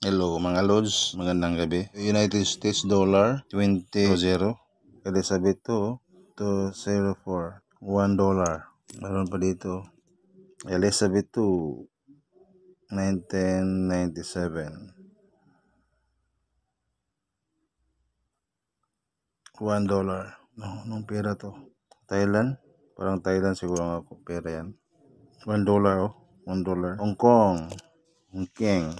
Hello mga lods, magandang gabi. United States dollar 20.0, Elizabeth 2.04, $1. Meron pa dito Elizabeth 2 1997, $1. Nung pera to? Thailand? Parang Thailand siguro ako pera yan. $1 $1. Hong Kong, Hong Kong.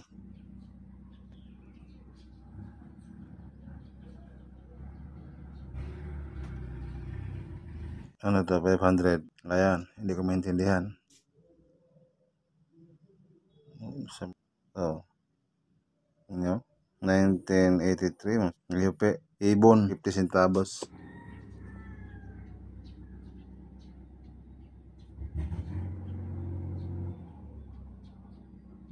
Ano to? 500. Ayan, hindi ko maintindihan. Oh, inyo? 1983, Liupe, Ibon, 50 centavos.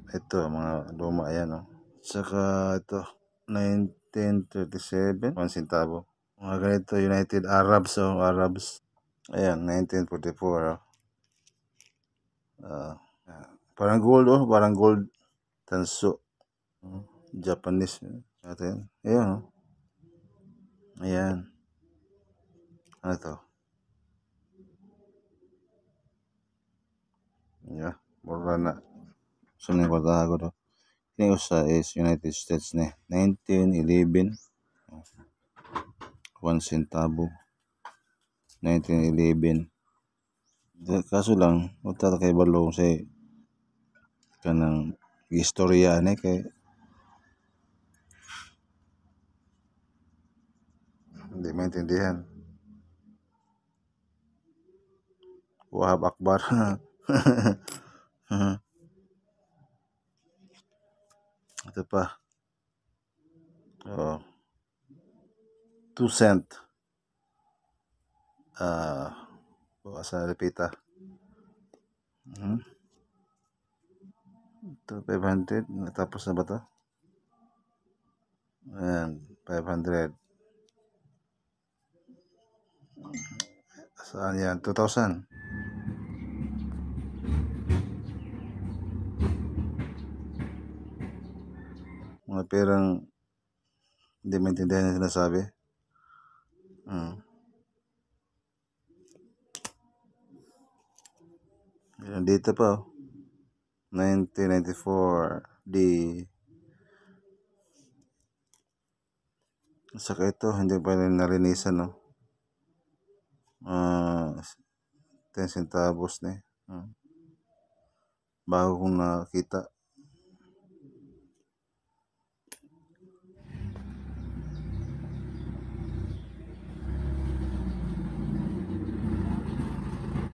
Ito, mga luma, ayan, oh. Saka ito, 1937, 1 centavo. Mga ganito, United Arabs, Arabs. Ayan, 1944, oh. Parang gold, parang gold. Tanso. Japanese, natin. Ayan, oh. Ayan. Ano to? Yeah, mura na. So, nagwala ko to. Ini usa is United States ni 1911, 1 centavo. 1911. Kaso lang, uta kay balong sa kanang istorya ni kay hindi maintindihan. Wahab Akbar. Ito pa. Oh, 2 cent. Asa repita. Ito 500. Natapos na ba to? Ayan, 500. Saan yan? 2,000. Mga perang hindi maintindihan yung sinasabi. Dito pa, 1994, saka ito, hindi pa rin nalinisan, no? 10 centavos na bago kong nakita.